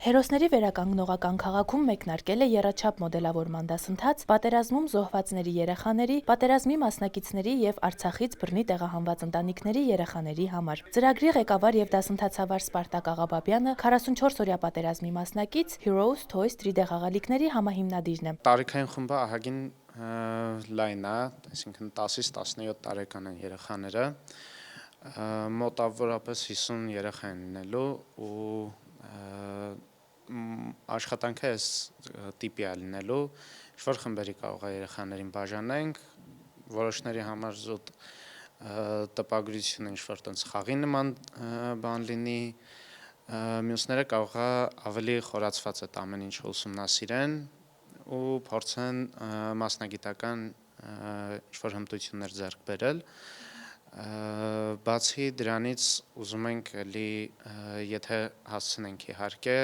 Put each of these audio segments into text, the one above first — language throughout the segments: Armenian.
Հերոսների վերականգնողական քաղաքում մեկնարկել է եռաչափ մոդելավորման դասընթաց պատերազմում զոհվածների երեխաների, պատերազմի մասնակիցների եւ Արցախից բռնի տեղահանված ընտանիքների երեխաների համար։ Ծրագրի ղեկավար եւ դասընթացավար Սպարտակ Աղաբաբյանը 44-օրյա պատերազմի մասնակից Heroes Toys 3D խաղալիքների համահիմնադիրն է։ Տարիքային խումբը ահագին լայն է, այսինքն 10-ից 17 տարեկան են երեխաները, մոտավորապես 50 երեխա են լինելու ու աշխատանքը այս տիպի է լինելու, ինչ-որ խմբերի կարող է երեխաներին բաժանենք, որոշների համար զուտ տպագրությունը ինչ-որ տենց խաղի նման բան լինի, մյուսները կարող է ավելի խորացված այդ ամեն ինչ ուսումնասիրեն ու փորձեն մասնագիտական ինչ-որ հմտություններ ձեռք բերել, բացի դրանից ուզում ենք էլի, եթե հասցնենք իհարկե,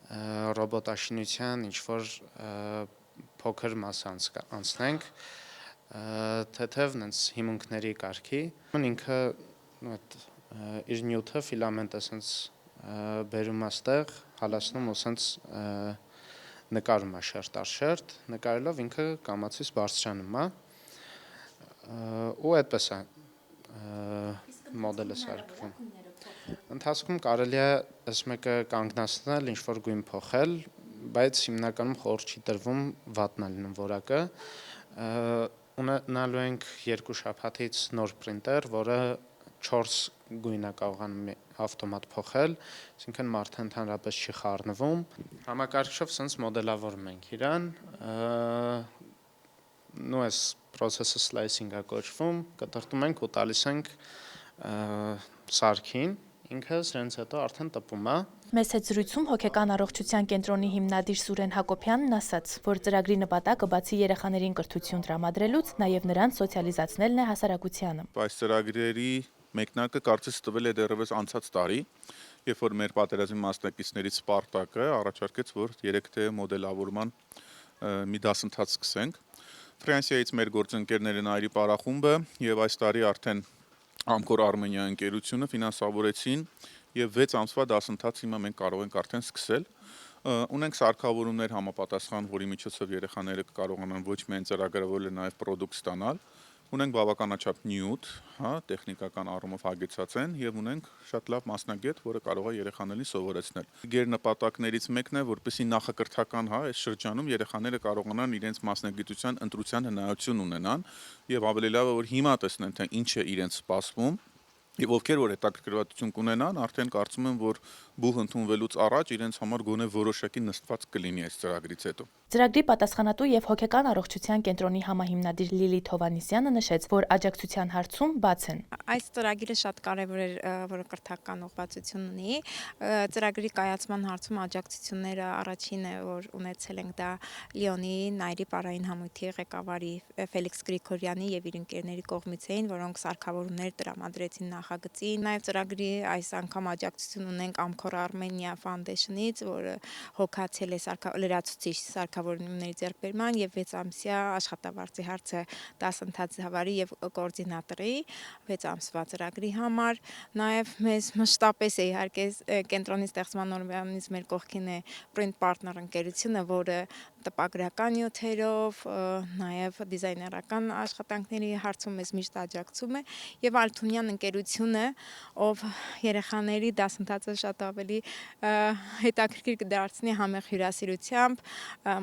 ռոբոտաշինության ինչ-որ փոքր մաս անցնենք, թեթև նենց հիմունքների կարգի, ինքը իր նյութը, ֆիլամենտը սենց բերում աստեղ, հալացնում ու սենց նկարում է շերտ առ շերտ, նկարելով ինքը կամացից բարձրանում է ու այդպես է մոդելը սարքվում։ Ընթացքում կարելի է այս մեկը կանգնացնել, ինչ-որ գույն փոխել, բայց հիմնականում խորհուրդ չի տրվում վատն է լինում որակը, ունենալու ենք 2 շաբաթից նոր պրինտեր, որը 4 գույն է կարողանում ավտոմատ փոխել, այսինքն մարդը ընդհանրապես չի խառնվում, համակարգչով սենց մոդելավորում ենք իրան, նույն այս պրոցեսը սլայսինգ է կոչվում, կտրտում ենք ու տալիս ենք սարքին, ինքը սրանից հետո արդեն տպում է։ Մեծ հետ զրույցում հոգեկան առողջության կենտրոնի հիմնադիր Սուրեն Հակոբյանն ասաց, որ ծրագրի նպատակը բացի երեխաներին կրթություն տրամադրելուց, նաև նրանց սոցիալիզացնելն է հասարակությանը։ Այս ծրագրերի մեկնարկը կարծես տվել է դեռևս անցած տարի, երբ որ մեր պատերազմի մասնակիցներից Սպարտակը առաջարկեց, որ 3D մոդելավորման մի դասընթաց սկսենք։ Ֆրանսիայից մեր գործընկերները Նայրի պարախումբը եւ այս տարի արդեն Ամկոր Արմենիա ընկերությունը ֆինանսավորեցին եւ 6 ամսվա դասընթաց հիմա մենք կարող ենք արդեն սկսել։ Ունենք սարքավորումներ համապատասխան, որի միջոցով երեխաները կարողանան ոչ միայն ծրագրավորել, նաեւ պրոդուկտ ստանալ։ Ունենք բավականաչափ նյութ, տեխնիկական առումով հագեցած են եւ ունենք շատ լավ մասնագետ, որը կարող է երեխաներին սովորեցնել։ Գեր նպատակներից մեկն է, որպեսզի նախակրթական, այս շրջանում երեխաները կարողանան իրենց մասնագիտության ընտրության հնարավորություն ունենան եւ ավելի լավը որ հիմա տեսնեն, թե ինչ է իրենց սպասվում։ Եվ ովքեր որ հետաքրքրվածություն կունենան, արդեն կարծում եմ, որ բուհ ընդունվելուց առաջ իրենց համար գոնե որոշակի նստված կլինի այս ծրագրից հետո։ Ծրագրի պատասխանատու եւ հոգեկան առողջության կենտրոնի համահիմնադիր Լիլիթ Հովհաննիսյանը նշեց, որ աջակցության հարցում բաց են։ Այս ծրագիրը շատ կարևոր է, որ կրթական ուղղվածություն ունի։ Ծրագրի կայացման հարցում աջակցությունները առաջինը, որ ունեցել ենք դա Լիոնի Նայրի պարային համույթի ղեկավարի Ֆելիքս Գրիգորյանի եւ իր ընկերների կողմից էին, որոնք սարքավորումներ տրամադրեցին նախագծին։ Նաեւ ծրագրի այս անգամ աջակցություն ունենք Ամկոր Armenia Foundation-ից, որը հոգացել է լրացուցիչ սարքավորումների ձեռքբերման եւ 6 ամսյա աշխատավարձի հարցը դասընթացավարի եւ կոորդինատորի 6 ամսվա ծրագրի համար, նաեւ մեզ մշտապես է իհարկե կենտրոնի ստեղծման օրվանից մեր կողքին է Print Partner ընկերությունը, որը տպագրական նյութերով, նաեւ դիզայներական աշխատանքների հարցում մեզ միշտ աջակցում է եւ Ալթունյան ընկերությունը, ով երեխաների դասընթացը շատ ավելի հետաքրքիր կդարձնի համեղ հյուրասիրությամբ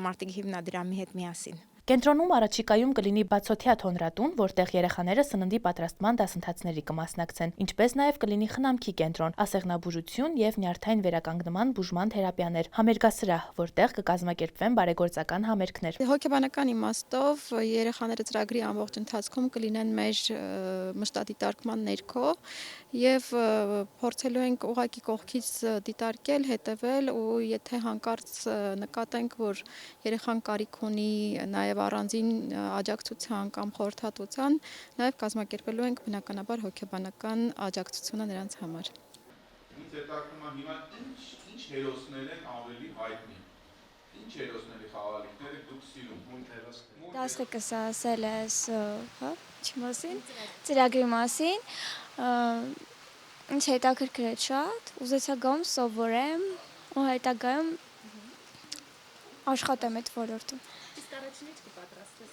Մարտիկի հիմնադրամի հետ միասին։ Կենտրոնում առաջիկայում կլինի բացօթյա թոնրատուն, որտեղ երեխաները սննդի պատրաստման դասընթացների կմասնակցեն, ինչպես նաև կլինի խնամքի կենտրոն, ասեղնաբուժություն եւ նյարդային վերականգնման բուժման թերապիաներ, համերգասրահ, որտեղ կկազմակերպվեն բարեգործական համերգներ։ Հոգեբանական իմաստով երեխաները ծրագրի ամբողջ ընթացքում կլինեն մեր մշտադիտարկման ներքո եւ փորձելու ենք ուղղակի կողքից դիտարկել, հետեւել ու եթե հանկարծ նկատենք, որ երեխան կարիք ունի նաեւ առանձին աջակցության կամ խորհրդատվության, նաեւ կազմակերպելու ենք բնականաբար հոգեբանական աջակցությունը նրանց համար։ Ինձ հետաքրքրում է հիմա ինչ հերոսներ են ավելի հայտնի։ Ինչ հերոսների խաղալիքները դուք սիրում։ Դասղեկս ասել ես, ինչի մասին, ծրագրի մասին, ինչ հետաքրքիր է շատ, ուզեցա գամ սովորեմ, ու հետագայում աշխատեմ այդ ոլորտում։ Իսկ առաջին ինչ կպատրաստես։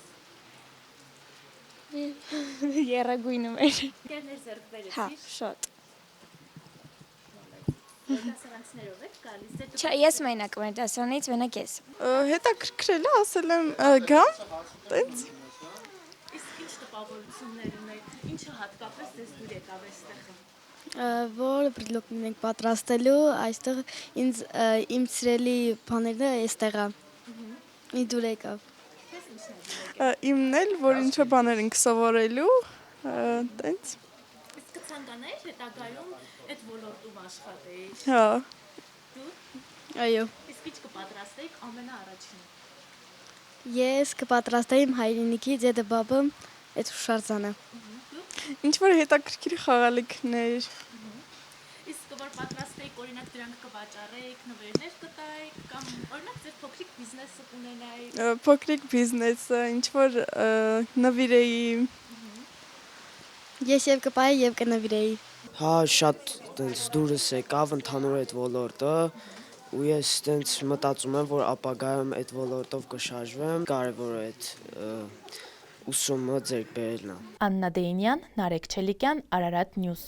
Եռագույնը մեր։ Գերներ ձեռք բերեցի։ Հա, շատ։ Դասարանցիներով եք գալիս։ Չէ, ես մենակ եմ դասարանից, մենակ ես։ Հետաքրքրել է, ասել եմ գամ, տենց։ Իսկ ինչ տպավորություններ ունեք, ինչը հատկապես ձեզ դուր եկավ այստեղ։ Որ բրլոկին ենք պատրաստելու, այստեղ ինձ իմ սիրելի բաներն է այստեղ է։ Մի դուր եկավ։ Իմն էլ, որ ինչը բաներ ենք սովորելու, տենց։ Իսկ կցանկանայիր հետագայում այդ ոլորտում աշխատեիք։ Հա։ Այո։ Իսկ ինչ կպատրաստեիք ամենաառաջինը։ Ես կպատրաստեի իմ հայրենիքի ձեդբաբը այդ հուշարձանը։ Ինչ որ հետաքրքիր խաղալիքներ։ Իսկ որ պատրաստեիք, օրինակ դրանք կվաճառեիք, նվերներ կտայիք կամ օրինակ ձեր փոքրիկ բիզնեսը կունենայիք։ Փոքրիկ բիզնեսը, ինչ որ նվիրեի։ Ես եւ կպայի եւ կնվիրեի։ Հա, շատ տենց դուրս եկավ ընդհանուր այդ ոլորտը ու ես տենց մտածում եմ, որ ապագայում այդ ոլորտով կշարժվեմ, կարևոր է այդ ուսումը ձեռք բերելն է։ Աննա Դեյնյան, Նարեկ Չելիկյան, Արարատ Նյուզ։